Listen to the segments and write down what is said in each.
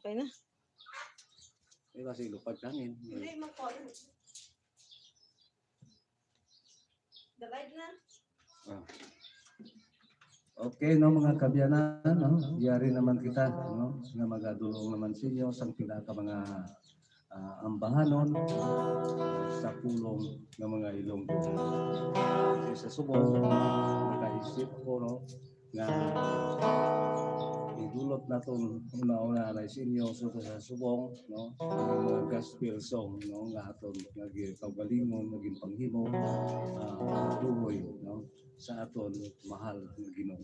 Okay na. Eh, kasi lupad hangin. Hindi, mag-call. The light na. Ah. Okay, no, mga kabyanan, no? Yari naman kita, no? Nga magadulong naman sa inyo sa pinaka mga ambahanon sa pulong ng mga Ilonggo. Sa subong, nakaisip ko, no? Nga idulot na itong una-una na sa inyo sa subong, no? Yung mga gospel song, no? Nga aton naging kaugalingon, naging panghimo, tuloy, no? Sa aton mahal na Ginoo.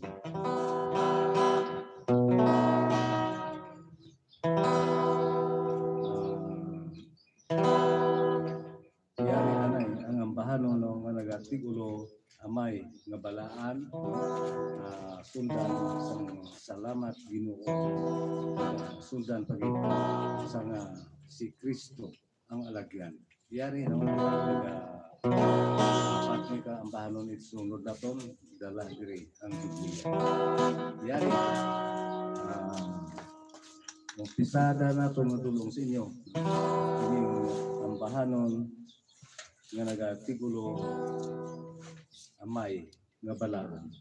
Yari anay ang ambahanon no nga nagatigulo amay nga balaan, sundan sang salamat Ginoo, sundan pagit sa nga si Kristo ang alagyan. Yari no pati ka ambahanon it sunod naton dala diri ang Biblia. Yari pisada na tumutulong sa inyo yung ambahanon nga nagatigulo amay nga balaan.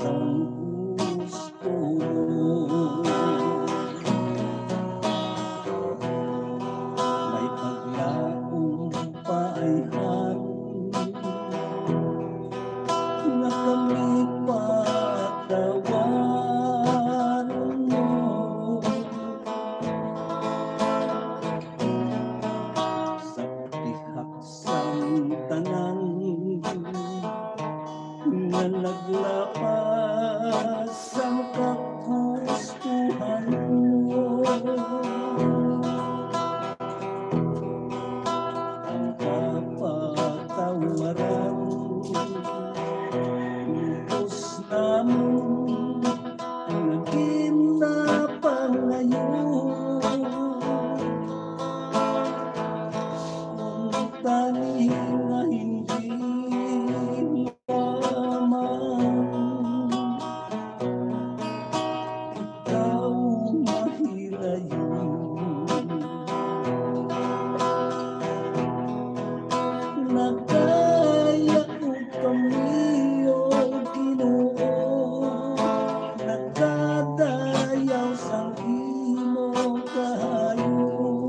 sang gusto mo. May paglaong paayhan na kami patawaran mo. Sa pihak sang tanan na naglapas ang kagustuhan mo. Ang kapatawaran lubos namin ang naging napangayon. Kung tanging na hindi ikaw mahilayon. Nagkaya ko kami o Ginoo, nagdadayaw sa imo kahayo.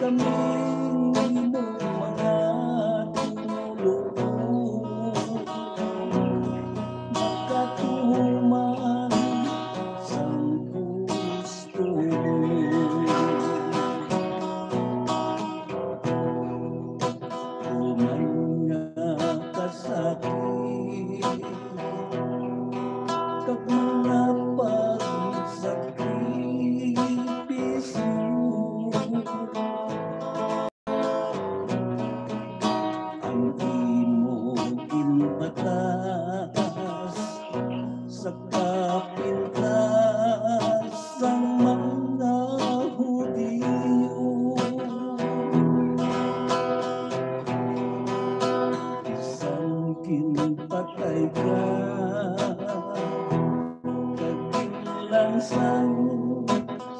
Kaming imo mga tinulong, magkatuman sang gusto mo. Kuman nga kasakit kag mga pagsakripisyo, ang imo ginbatas sa kapintas ang mga Hudiyo. Isang kinpatay ka kagkinlansang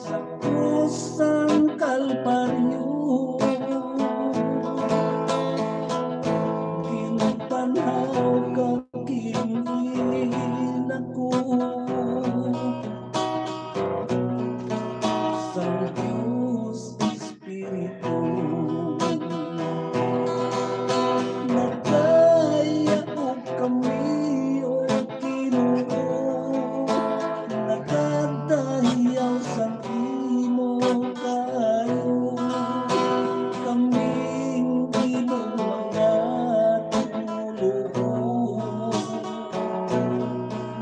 sa kusang Kalbaryo. Ginpanhaw ka kinin ako sa Diyos Espiritu. Nagkaya ko kami o Ginoo, nagdadayaw sa imo kayo. Kaming imo mga tinulong,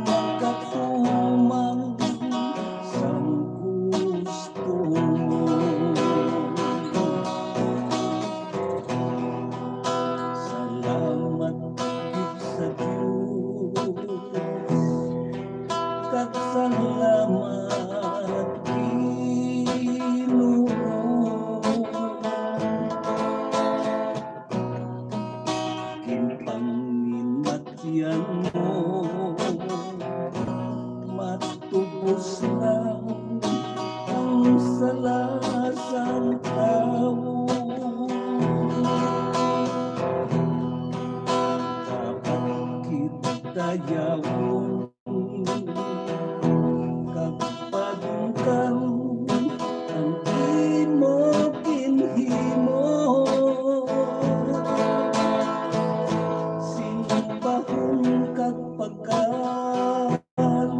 magkatumang sang gusto mo. Salamat gid sa Diyos, kag salamat Ginoo. Kinpanginmatyan mo, matubos lang ang salasang tao. Dapat kita yawon kapadungkan ang imo kinhimo. Simbahon kag pagkaluthan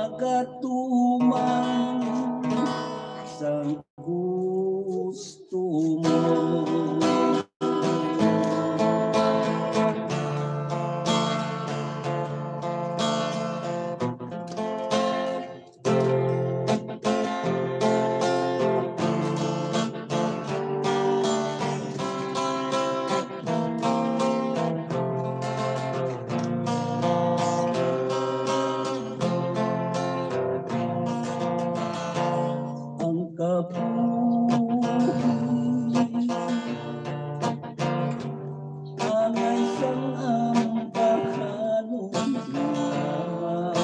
Pagatuman sa gusto mo. Ang kabuhi ang isang ambahanong lamang.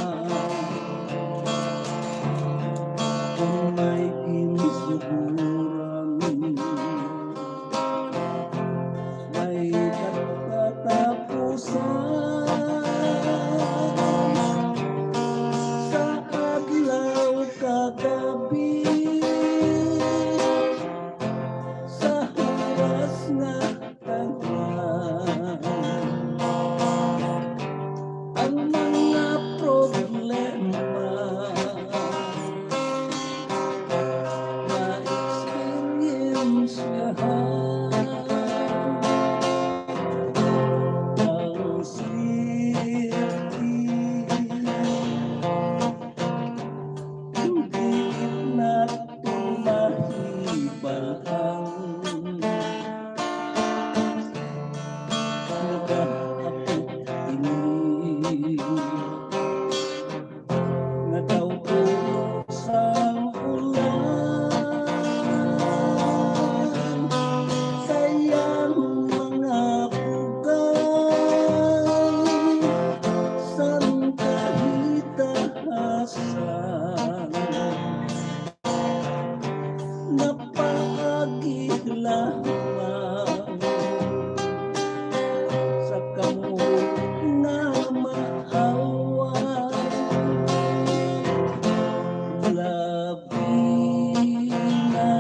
Kung may kinsuguran, may katapusan. Sa adlaw kagabi, sa oras nga tagwan, ang mga problema ma-experience yahan. Ang safety hindi natin mahibalang. Nag-aapot ini nga daw sa ulan, sayang mga bugay san kahitahasan. Napaagi lamang sa kamo nga maawa. Labi na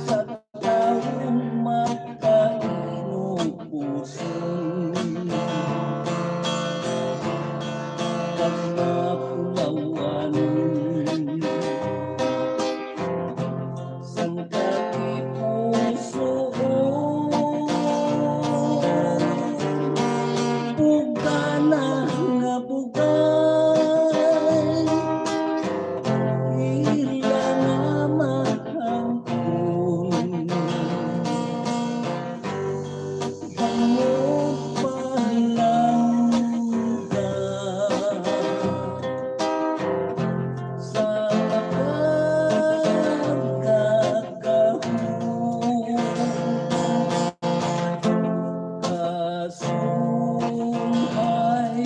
sa taong mapainupuson, pag mapulawan sang kakipusoon, bugana nga bugay, ila nga mahangkon. Bangod palangga sa pagkakahon, kasunghay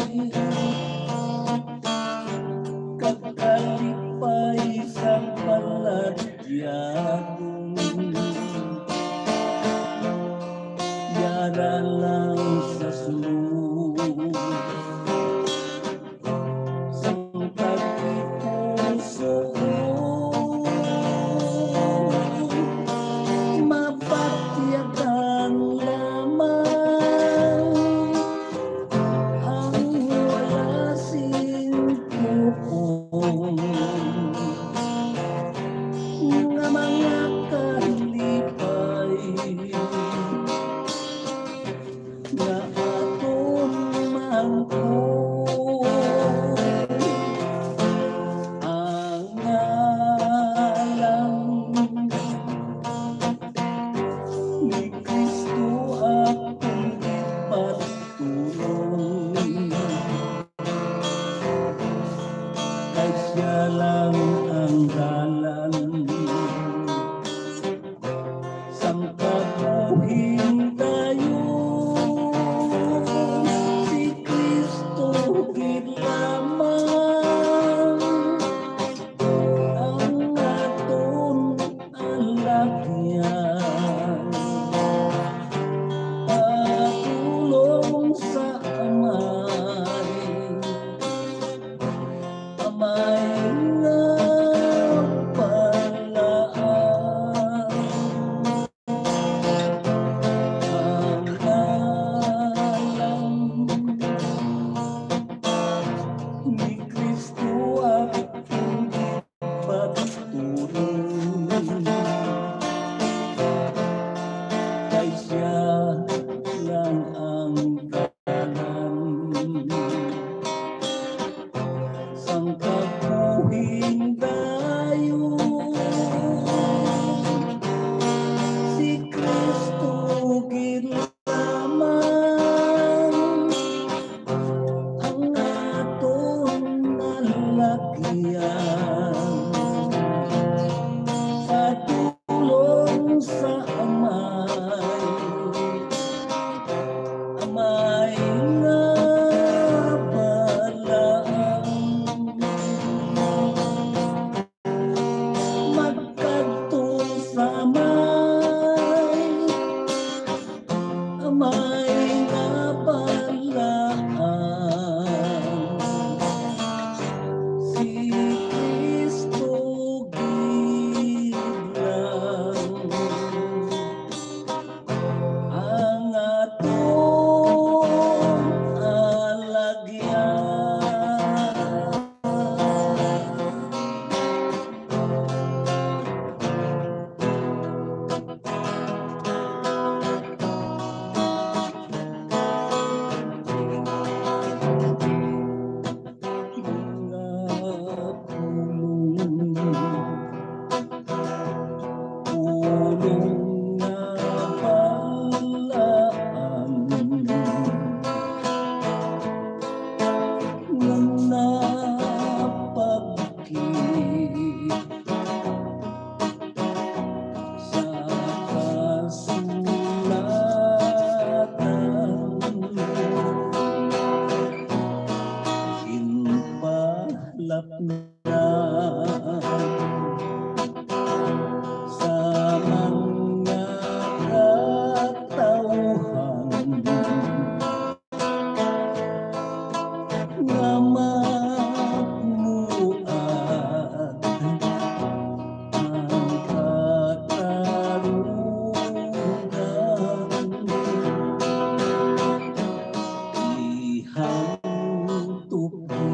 kakalipay sa paladyagon. Yara lang sa sulong sang tagipusoon, mapatyagan lamang ang wala singkuon. Nga mga kalipay nga aton mangkon, ang ngalan ni Kristo akong ipagtuloy. Kay siya lang ang dalan sang kabuhing dayon. Si Kristo gid lamang ang aton alagyan. Patulong sa amay, amay nga palaan. Ang ngalan ni Kristo ang kabuhing dayon. Si Kristo ginlaman ang atong nalagyan. Sa tulong sa amay nga balaan. Magkadto sa amay nga balaan. Si Kristo gidlang ang atong alagyan. Pulong nga balaan nga napagkit sa kasulatan. Impalap na sa mga katawhan nga magmuad ang katarungan. Ihang tupi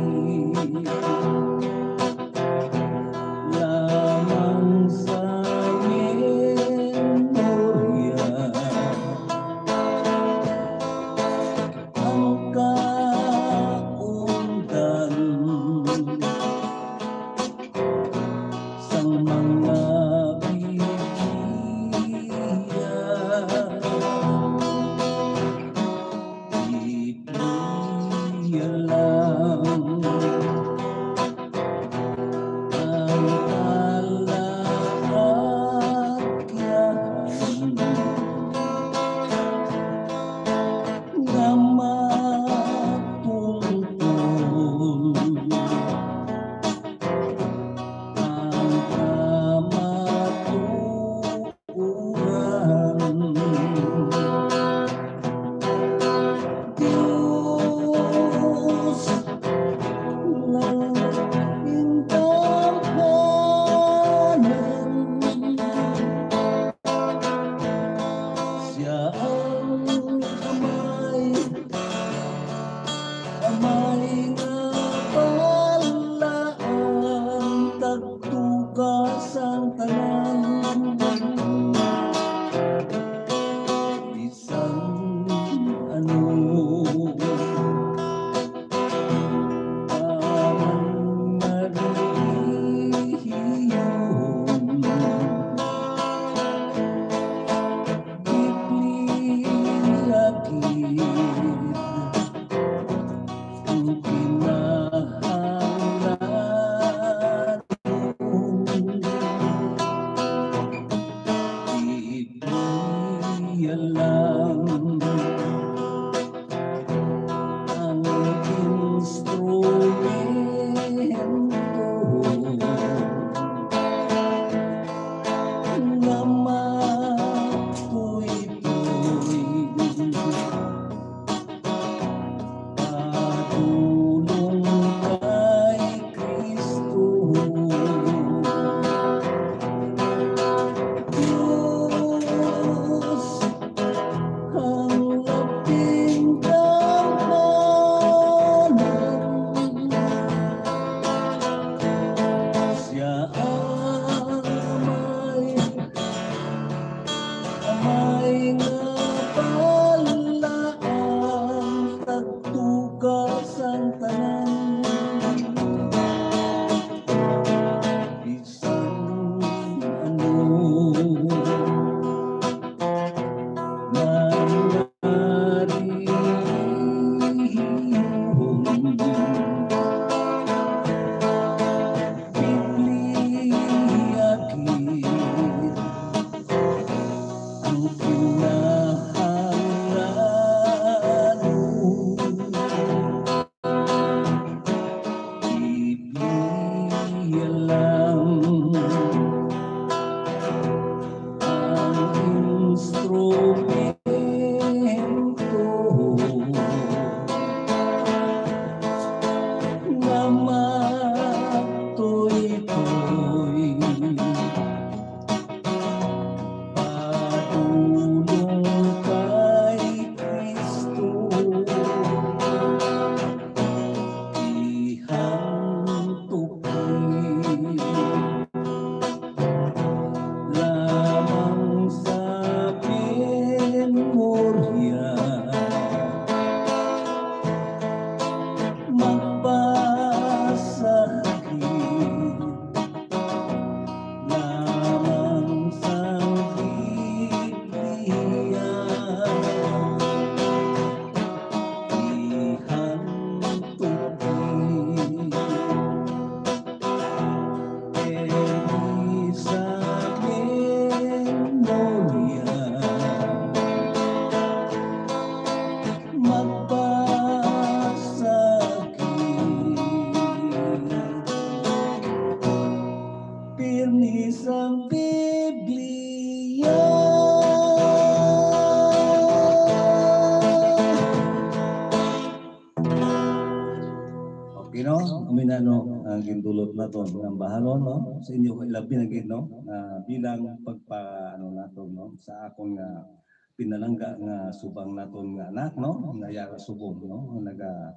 ang gindulot naton nga bahanon no sa inyo ko ilabi na gid no bilang pagpa ano naton no sa akon nga pinalangga nga subang naton nga anak no nga yara subong no naga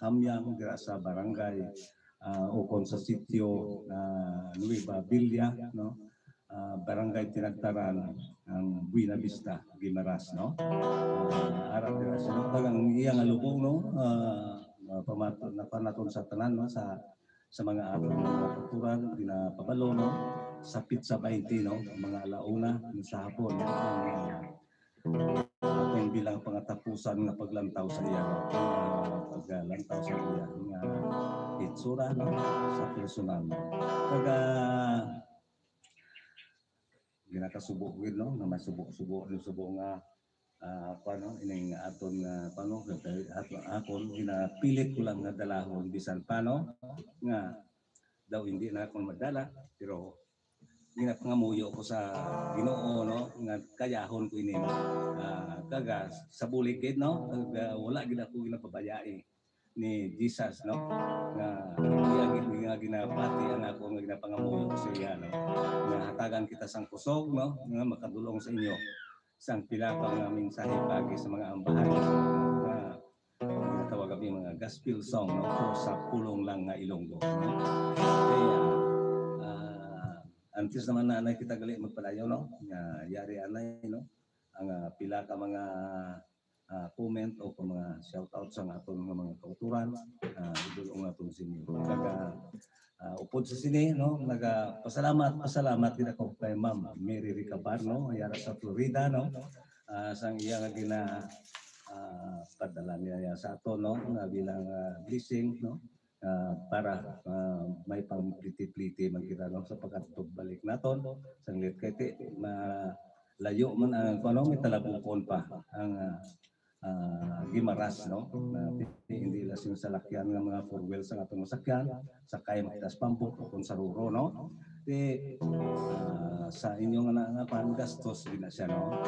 hamyang dira sa barangay ukon sa sitio Nueva Villa no barangay Tinagtaran ang Buena Vista Guimaras no arap dira sa no tagang iyang alubong no pamaton na panaton sa tanan no sa mga aton mga kultural pinapabalo no sa pizza 20 no mga alauna sa hapon aton bilang pangatapusan nga paglantaw sa iya paglantaw sa iya nga itsura no sa personal no pag ginakasubo gid no nga masubo nga paano ining aton paano akon ginapilit ko lang nga dalahon bisan paano nga daw hindi na ako madala pero ginapangamuyo ko sa Ginoo no nga kayahon ko ini kaga sa bulikid no wala gid ako ginapabayai ni Jesus no nga iya ginapati ang ako nga ginapangamuyo ko sa iya no nga hatagan kita sang kusog no nga makadulong sa inyo sang pila pa nga mensahe pagi sa mga ambahan nga ginatawag kami mga gospel song no sa pulong lang nga Ilonggo no kaya antes naman na kita gali magpalayaw no nga yari anay no ang pila ka mga comment o mga shout out sa aton mga kauturan idulong aton sinyo kaga upod sa sini no pasalamat din ako kay Ma'am Mary Ricabar no yara sa Florida no sang iya nga gina padala niya sa ato no nga bilang blessing no para may pang-pliti-pliti man kita no sa pagkatubalik naton sang lit kay layo man ang kuno may talabukon pa ang Guimaras no hindi la sing salakyan nga mga four wheels ang atong masakyan sakay magtas pambok kung sa ruro no sa inyong nga pangastos din na siya no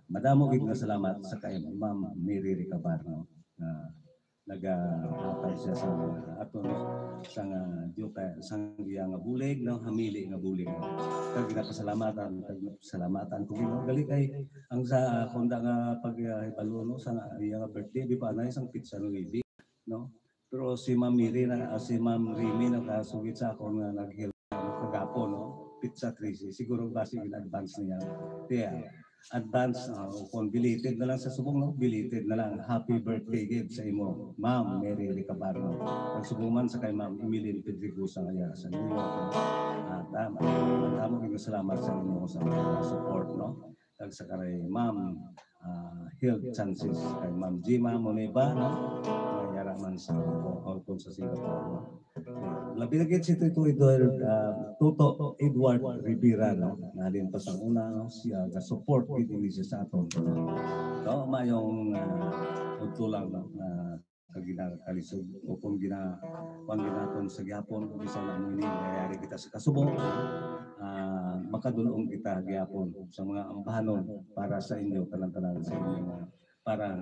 madamo gid nga salamat sa kay Ma'am Mary Ricabar no nagahatag siya sa aton sang sang iya nga bulig no hamili nga bulig no kag ginapasalamatan ko gino gali kay ang sa konda nga paghibalo no sa iya nga birthday di pa na isang pizza no ibi no pero si Ma'am Miri si Ma'am Rimi nakasugit sa ako nga naghil kagapon no pizza 3 siguro base in advance niya kaya advance kung belated na lang sa subong no belated na lang happy birthday gift sa imo Ma'am Mary Ricabar no pagsubuman sa kay Ma'am Emilyn Pedregosa nga sa New York tama salamat sa inyo sa support no kag sa kay Ma'am health chances kay Ma'am Jima Moneba no yara man sa Hong sa Singapore no labi na gid si Tuto Edward Rivera no nalin pa sa una no siya ga support gid ni siya sa aton no mayong tulang no kalisod o kung ginaton sa gyapon bisan na muni nangyayari kita sa kasubo makadulong kita gyapon sa mga ambahanon para sa inyo tanan-tanan sa inyo para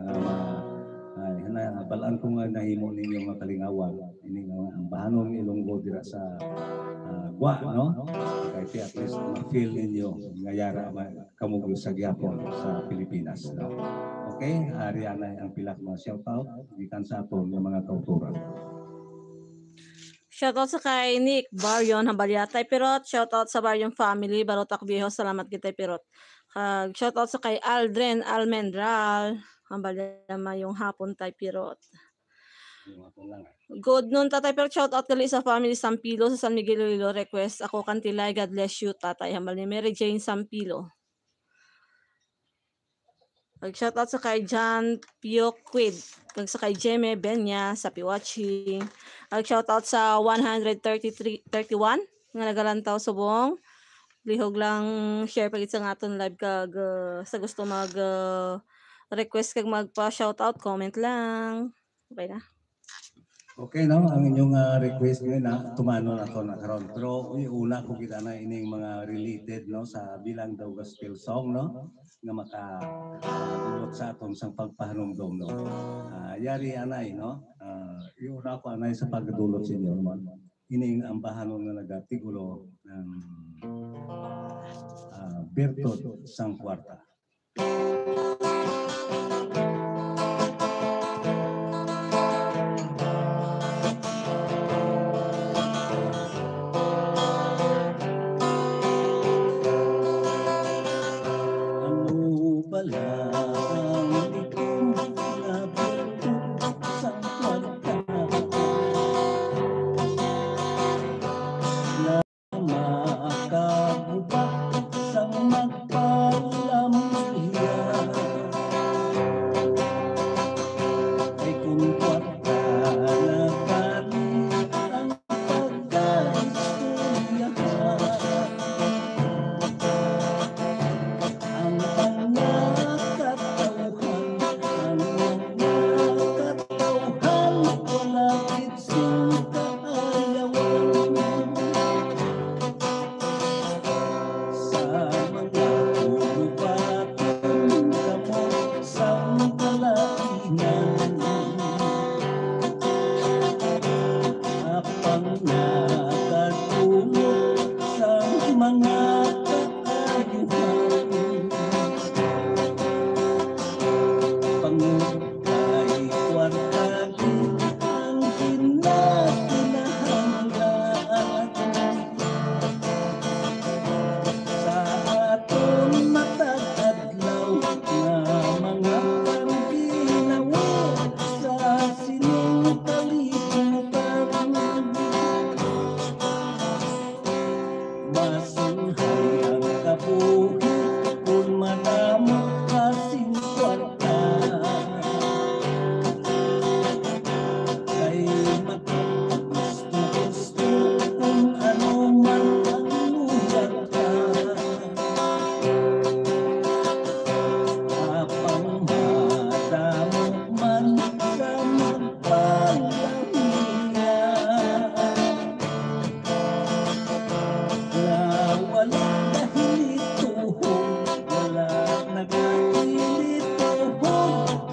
balaan ko nga nahimo ninyo nga kalingawan ini nga ambahanon Ilonggo dira sa Gua no kay at least ma-feel ninyo nga yara kamo sa gyapon sa Pilipinas no okay ari anay ang pilak mga shout out gikan sa aton nga mga kauturan. Shoutout sa kay Nick Baryon Hambalyatay Pirot, shoutout sa Baryon family Barotak Viejo, salamat kita Pirot. Shoutout sa kay Aldren Almendral Hambalyama yung hapon tay Pirot. Good noon tatay Pirot, shoutout gali sa family Sampilo sa San Miguel Iloilo, request ako kantilay, God bless you tatay Hambal ni Mary Jane Sampilo. Shoutout sa kay John Pio Quid, kag sa kay Jeme Benya sa Piwatching. Shoutout sa 131 nga nagalantaw subong. Lihog lang share pagit sa aton live kag sa gusto mag request kag magpa shoutout comment lang. Okay na. Okay no, ang inyong request ngayon na tumano na to na karon. Pero una ko kita na ining mga related no sa bilang daw gospel song no nga makadulot sa aton sang pagpahanumdom no. Yari anay no. Yung una ko anay sa pagdulot sa inyo naman. Ining ang bahanon nga nagatigulo ng Bertod sang kwarta. Ano pala ang itong na Bertod sang kwarta? Makabubak sang magpalamya ay kung kwarta na kami ang pagkaistoryahan ang mga katauhan wala kitsing kaayawan sa mga urubatong kamot sa kalainan apang nakatulog sa mga kaayuhan pangukay kwartagi ang kinahanglan sa aton matag adlaw nga mga pangginawa sa sining kalibutan masunghay ang kabuhi kung madamo kasing kwarta kay magkagusto-gusto kung ano man ang lugar ka apang madamo man sa magpalamiya na wala nahilituhong wala nagahilituhong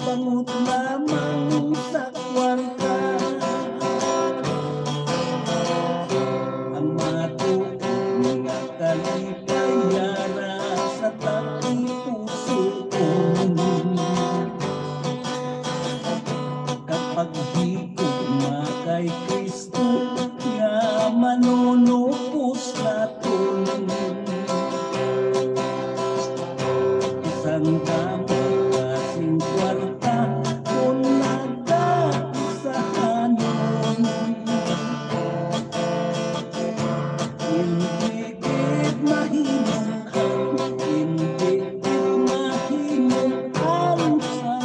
pangut lamang sa kwarta ang matuon nga kaligayara sa takipusoon kapag higugma kay Kristo nga manunupos naton isang damo kasing kwarta kung nagkaisahanon hindi gid mahinuan hindi gid mahinuan sa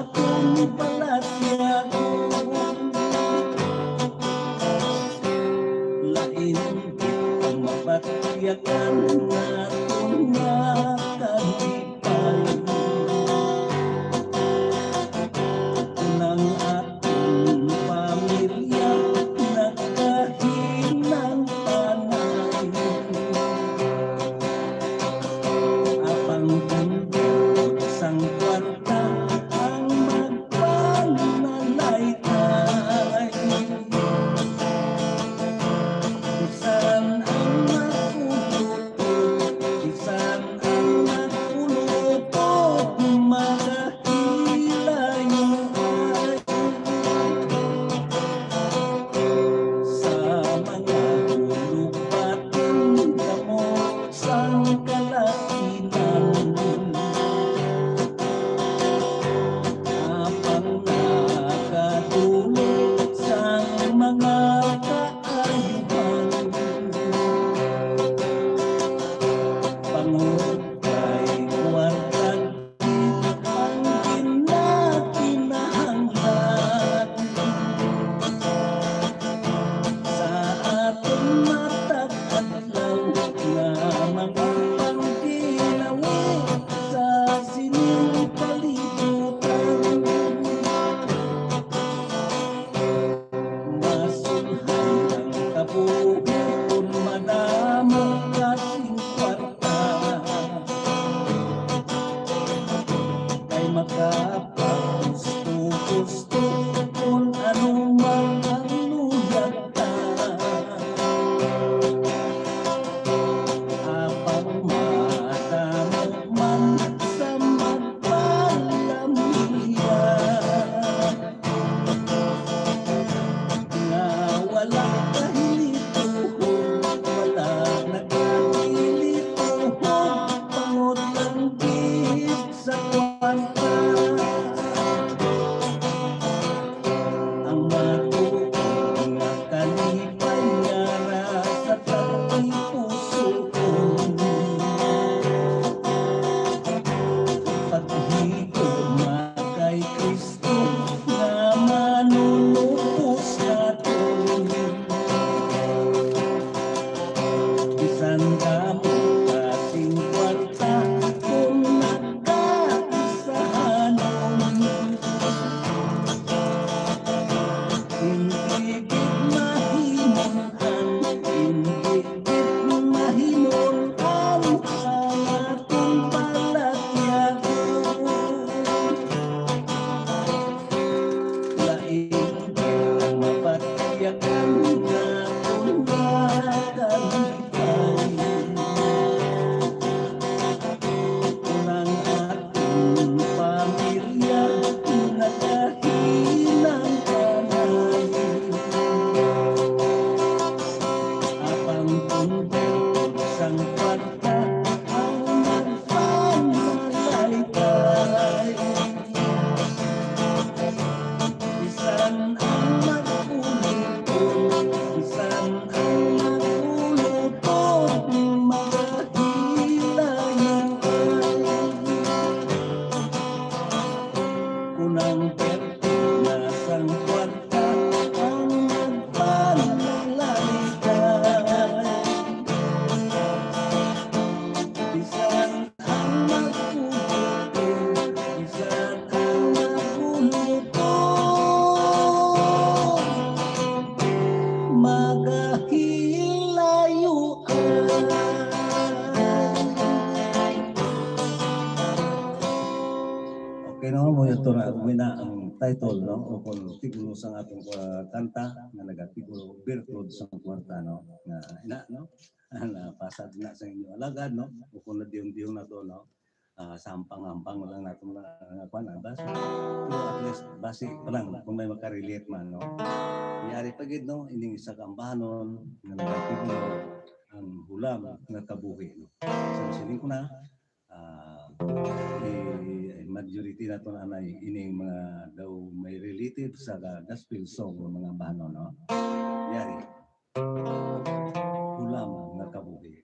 atong balasyagon lain gid ang mapatiyakan natong nga kalipay nang atong pamilya nagkahinang panay apang tundod sang kwarta ang magpanalaykay bisan ang magpulupot bisan ang magpulupot magahilayo ay sa mga ulubating kamot sang kalainan apang nakatulog sang mga kaayuhan pangukay kwartagi ang kinahanglan sa aton matag adlaw nga mga pangginawa sa sining kalibutan masunghay title, no? O kung tigulo sa atong kanta nga nagatigulo birtud sa kwarta, no? Nga ina, no? Na pasad na sa inyo alagad, no? O kung nadiyong-diyong na to, no? Sampang-hampang lang natin mga kwan, basi. Pero at least, basi pa lang kung may makarelate man, no? Nangyari pagid, no? Ining isa kambahanon nga nagatigulo ang hulam nga kabuhi, no? So, siling ko na, majority na ito na ining mga daw may related sa gospel song ng mga bano, no? Yari, hulam nga kabuhi.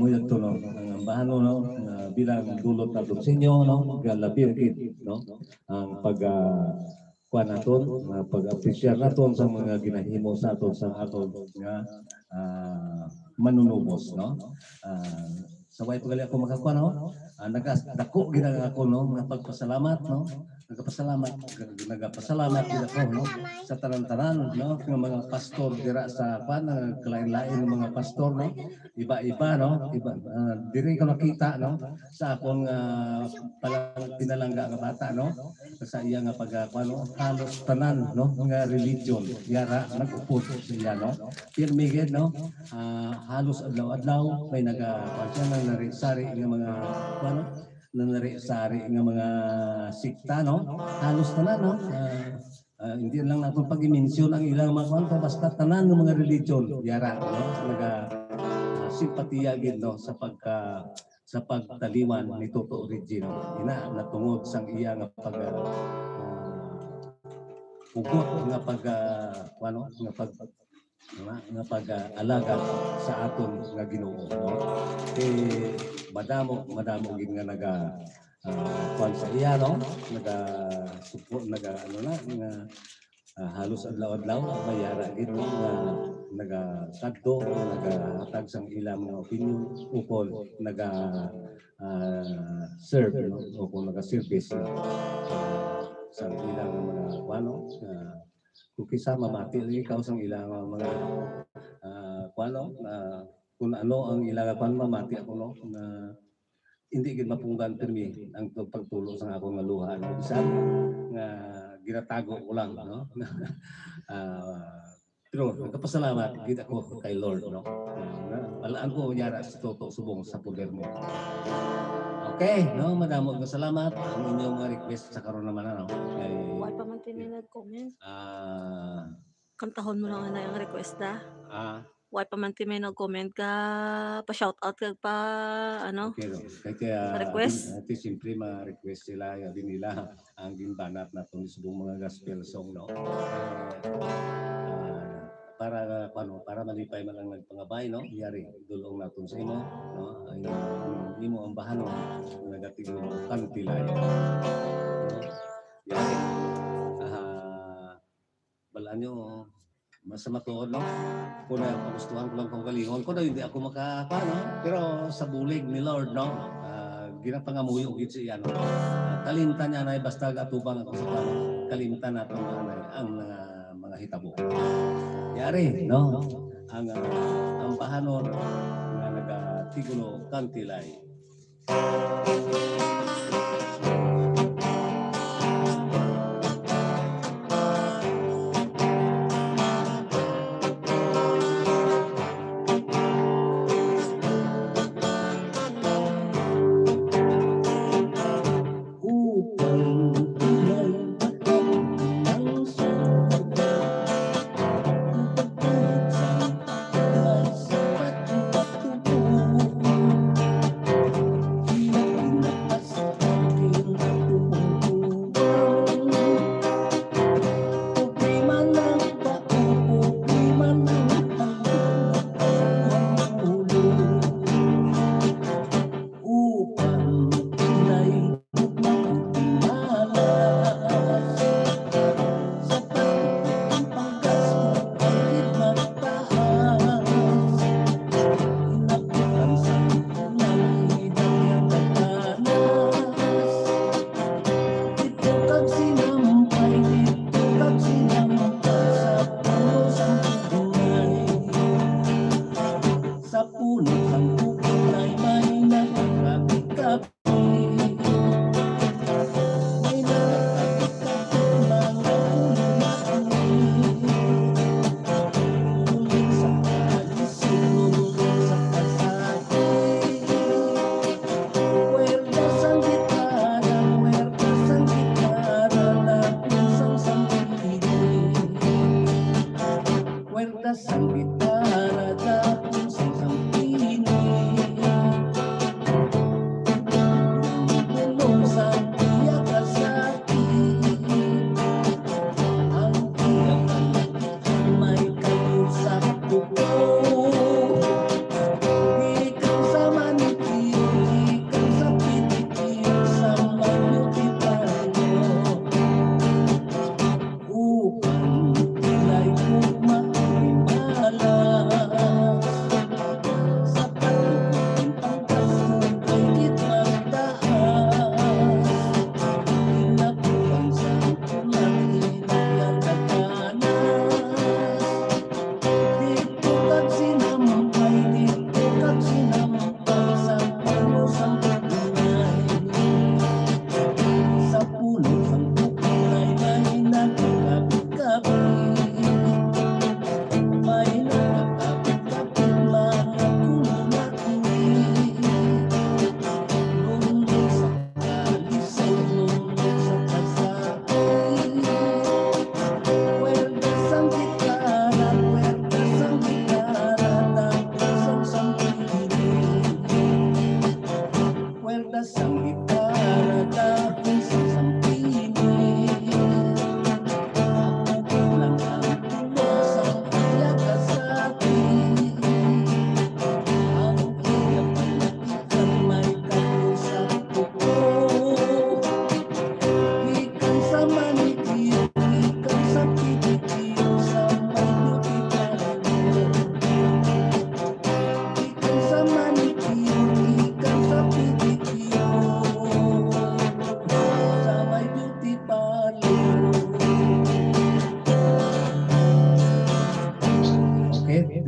amoy ito no ang ambahan no bilang dulot nato sa inyo no galabi no ang kuan naton pag-apresyar naton sa mga ginahimo sa aton sa aton nga manunubos no sa way pagali ako makakuha no nagdako gid ako no nga pagpasalamat no nagapasalamat gid ako no sa tanan-tanan no nga mga pastor dira sa kalain-lain ng mga pastor no iba-iba no iba diri ko nakita no sa akong pinalangga nga bata no sa iya nga pagkuano halos tanan no nga religion yara nag-upod sa iya no pirmi gid no halos adlaw-adlaw may nari-sari nga mga ano nanari-sari nga mga sikta no halos tanan no hindi lang natin pag-imensyon ang ilang mga kwanta basta tanan ng mga religion yara no naga simpatiya gid no sa pagtaliwan ni Toto Regino ina natungod sang iya nga ugot nga pag-alaga sa aton nga Ginoo no madamo gid nga kuan sa iya no support halos adlaw-adlaw mayara gid no nagasadto nagahatag sang ilang mga opinion ukol serve no o kung naga-service sa ilang mga kuano kung kisa mamati ikaw sang ilang mga kuano kung ano ang ilang kuan mamati ako no na hindi gid mapunggan pirmi ang pagtulo sa akong nga luha no bisan nga ginatago ko lang no pero nagpasalamat gid ako kay Lord no balaan ko yara sa Toto subong sa poder mo. Okay no madamo nga salamat ang inyong mga request sa karon naman ano kay Why pa man tini nag-comment? Kantahon mo lang na yung request da. Why pa man tini nag-comment ka pa shout out ka pa ano? Okay no kaya request ati simpre ma-request sila yabi nila ang ginbanat naton subong mga gospel song no. Para malipay man ang nagpangabay no yari dulong naton sa imo no ay imo ang bahanon nagatiglo kantilay yari balaan nyo masama tuod no kung pagustuhan ko lang kung kalingon ko na hindi ako makapano pero sa bulig ni Lord no ginapangamuyo gid siya no kalimtan niya na basta atubang ako sa pano kalimtan naton ang mga hitabo yari no ang bahanon nga nagatigulo kantilay.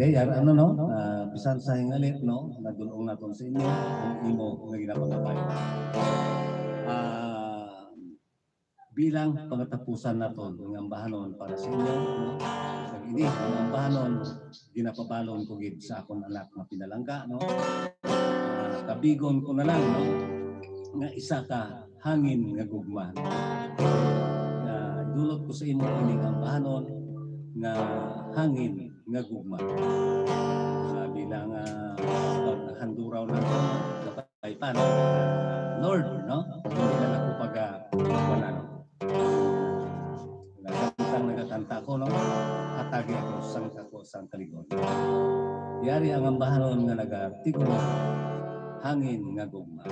Okay, yan ano no? Bisan sa hingalit no, nadulong naton sa inyo ang imo nga ginapagabayo. Bilang pagkatapusan naton ng ambahanon para sa inyo, no? Sa ini ang ambahanon ginapabalon ko gid sa akong anak na pinalangga no. Kabigon ko na lang no nga isa ka hangin nga gugma. Dulot ko sa imo ining ambahanon nga hangin nga gugma. Bilang paghanduraw nato kapay pan Lord no, hindi na ako wala no. Nagkanta ko no, hatagi ako sang kaligon. Yari ang ambahanon nga nagatigo hangin nga gugma.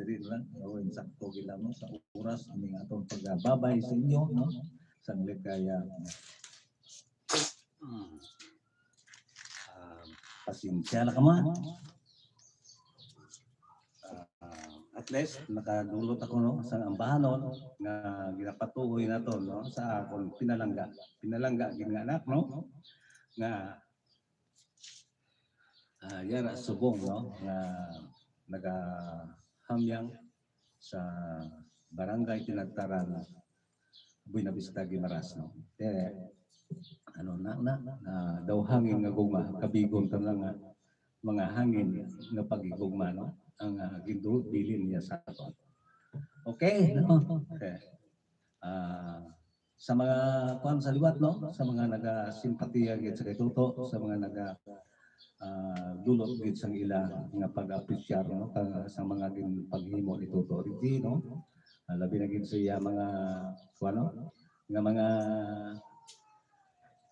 diri lang o insakto gila mo sa oras ning atong pagbabay sa inyo no sa ligaya. Pasensya na ka ma. At least nakadulot ako no sa ambahanon nga ginapatuloy nato no sa akong pinalangga gid nga anak no nga yara subong no nga nagahamyang sa barangay Tinagtaran Buena Vista Guimaras no. Ano daw hangin nga gugma kabigong tanang mga hangin nga pagigugma no ang gindulot bilin niya sa ato. Okay, no? Okay. Sa mga kuan sa liwat no, sa mga naga-simpatiya gid sa kituto, sa mga dulot gid sang ila nga pag-apresyar no sa mga paghimo ni Toto Rigi no. Labi na gid siya mga kuan no, nga mga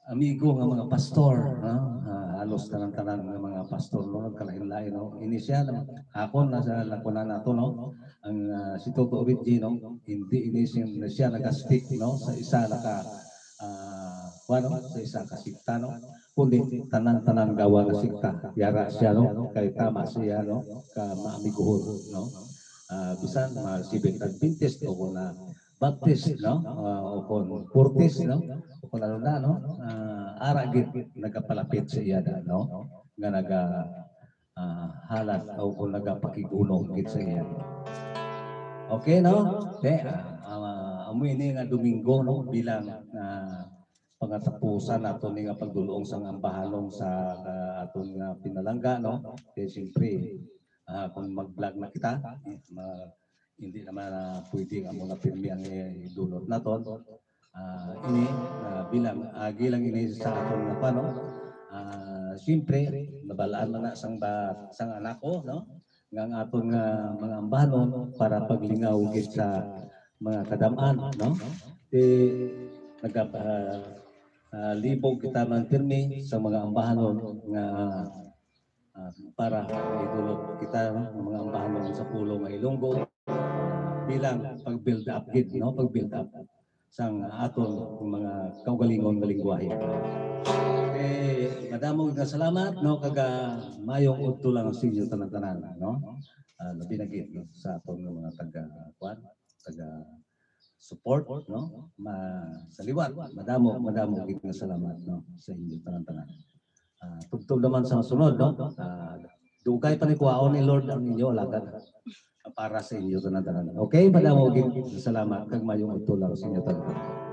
amigo nga mga pastor no, halos tanan-tanan nga mga pastor no nagkalain-lain no. Inisyal ako nasa lakunan nato no ang si Toto Rigi no hindi siya nag-stick no sa isa sa isa ka sikta no kundi tanan-tanan gawa nga sikta yara siya no kay tama siya no ka maamiguhon no bisan Civil Adventist o na Baptist no o kon Portis no o kon ano na no ara gid nagapalapit sa iya no nga naga halat o kung nagapakiguno gid sa iya. Okay no? Okay, amoy ni nga Domingo no bilang pangatapusan nato ni nga pagdulong sang ambahalong sa atong pinalangga no. Kaya siyempre kung mag-vlog na kita hindi naman pwede nga muna pirmi ang idulot naton. Ini bilang agi lang ini sa atong napano. Siyempre nabalaan man na sang anak ko no nga ang atong mga ambahalon para paglingaw gid sa mga kadam-an no. Libog kita man pirmi sa mga ambahalon nga para idulot kita ng mga ambahalon sa pulo nga Ilonggo bilang pag-build up gid no pag-build up sang aton mga kaugalingon nga lengguwahe. Madamo nga salamat no kaga mayong udto lang sa inyo tanan-tanan no. Labi na gid no, sa aton mga taga support no sa liwat madamo gid nga salamat no sa inyo tanan-tanan. Tugtog naman sa sunod no. Dugay pa ni kuwaon ni Lord ang inyo alagad para sa inyo tanan-tanan. Okay, madamo gid salamat kag mayong udto lang sa inyo tanan-tanan.